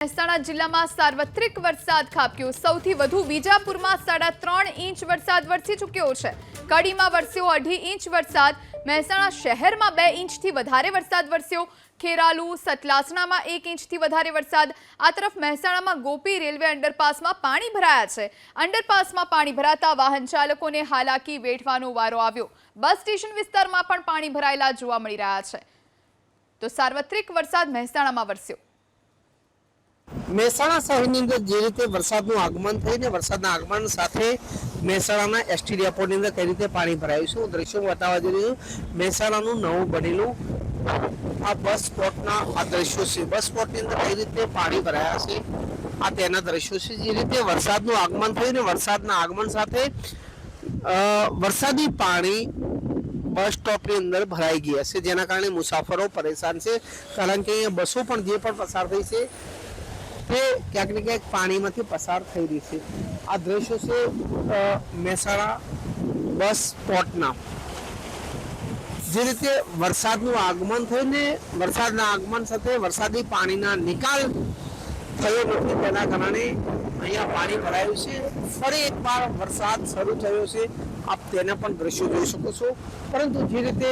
મહેસાણા જિલ્લામાં સાર્વત્રિક વરસાદ ખાબક્યો। સૌથી વધુ બીજાપુરમાં 3.5 ઇંચ વરસાદ વરસી ચૂક્યો છે। કડીમાં વરસ્યો 2.5 ઇંચ વરસાદ। મહેસાણા શહેરમાં 2 ઇંચથી વધારે વરસાદ વરસ્યો। ખેરાલુ સતલાસણામાં 1 ઇંચથી વધારે વરસાદ। આ તરફ મહેસાણામાં ગોપી રેલવે અંડરપાસમાં પાણી ભરાયા છે। અંડરપાસમાં પાણી ભરાતા વાહન ચાલકોને હાલાકી વેઠવાનો વારો આવ્યો। બસ સ્ટેશન વિસ્તારમાં પણ પાણી ભરાયેલા જોવા મળી રહ્યા છે। તો સાર્વત્રિક વરસાદ મહેસાણામાં વરસ્યો। મહેસાણા શહેરની અંદર જે રીતે વરસાદનું આગમન થઈને વરસાદના આગમન સાથે મહેસાણાના એસટી ડેપોની અંદર કઈ રીતે પાણી ભરાયું છે દ્રશ્યો બતાવવા જઈ રહ્યું છું। મહેસાણાનું નવું બનેલું આ બસ સ્પોટના આ દ્રશ્યો છે। બસ સ્પોટની અંદર કઈ રીતે પાણી ભરાયા છે આ તેના દ્રશ્યો છે। જે રીતે વરસાદનું આગમન થયું ને વરસાદના આગમન સાથે વરસાદી પાણી બસ સ્ટોપની અંદર ભરાઈ ગયા છે, જેના કારણે મુસાફરો પરેશાન છે। કારણ કે અહીંયા બસો પણ જે પણ પસાર થઈ છે તે ક્યાંક ને ક્યાંક પાણીમાંથી પસાર થઈ રહી છે। આ દ્રશ્યો છે મહેસાણા બસ સ્પોટના। જે રીતે વરસાદનું આગમન થયું ને વરસાદના આગમન સાથે વરસાદી પાણીના નિકાલ થયો નથી, તેના કારણે અહીંયા પાણી ભરાયું છે। ફરી એકવાર વરસાદ શરૂ થયો છે, આપ તેના પણ દ્રશ્યો જોઈ શકો છો। પરંતુ જે રીતે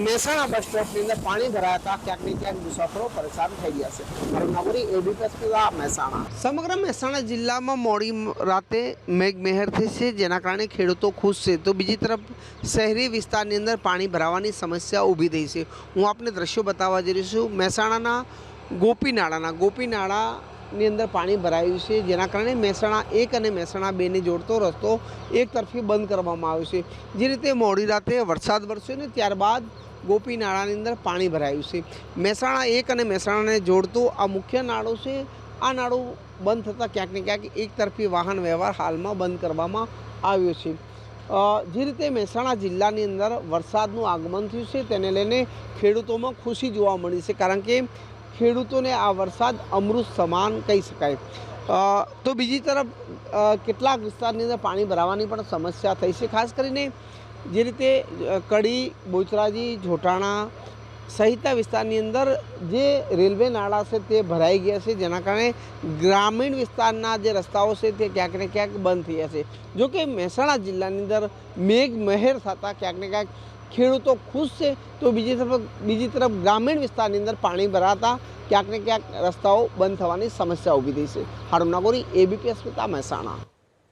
મહેસાણા બસ સ્ટોપની અંદર પાણી ભરાયા હતા ક્યાંક ને ક્યાંક મુસાફરો પરેશાન થઈ ગયા છે। મારું નાગરી એબીપી મહેસાણા। સમગ્ર મહેસાણા જિલ્લામાં મોડી રાતે મેઘમહેર થઈ છે, જેના કારણે ખેડૂતો ખુશ છે। તો બીજી તરફ શહેરી વિસ્તારની અંદર પાણી ભરાવાની સમસ્યા ઊભી થઈ છે। હું આપને દ્રશ્યો બતાવવા જઈ રહ્યો છું। મહેસાણાના ગોપીનાળાની અંદર પાણી ભરાયું છે, જેના કારણે મહેસાણા 1 અને મહેસાણા 2 ને જોડતો રસ્તો એક તરફી બંધ કરવામાં આવ્યો છે। જે રીતે મોડી રાતે વરસાદ વરસ્યો ને ત્યારબાદ ગોપીનાળાની અંદર પાણી ભરાયું છે। મહેસાણા 1 અને મહેસાણાને જોડતું આ મુખ્ય નાળું છે। આ નાળું બંધ થતાં ક્યાંક ને ક્યાંક એક તરફી વાહન વ્યવહાર હાલમાં બંધ કરવામાં આવ્યો છે। જે રીતે મહેસાણા જિલ્લાની અંદર વરસાદનું આગમન થયું છે તેને લઈને ખેડૂતોમાં ખુશી જોવા મળી છે, કારણ કે ખેડૂતોને આ વરસાદ અમૃત સમાન કહી શકાય। તો બીજી તરફ કેટલાક વિસ્તારની અંદર પાણી ભરાવાની પણ સમસ્યા થઈ છે। ખાસ કરીને જે રીતે કડી, બોચરાજી, જોટાણા સહિતના વિસ્તારની અંદર જે રેલવે નાળા છે તે ભરાઈ ગયા છે, જેના કારણે ગ્રામીણ વિસ્તારના જે રસ્તાઓ છે તે ક્યાંક ને ક્યાંક બંધ થયા છે। જોકે મહેસાણા જિલ્લાની અંદર મેઘમહેર થતાં ક્યાંક ને ક્યાંક ખેડૂતો ખુશ છે, તો બીજી તરફ ગ્રામીણ વિસ્તારની અંદર પાણી ભરાતા ક્યાંક ને ક્યાંક રસ્તાઓ બંધ થવાની સમસ્યા ઊભી થઈ છે। હારૂન નાગોરી, એબીપી મહેસાણા।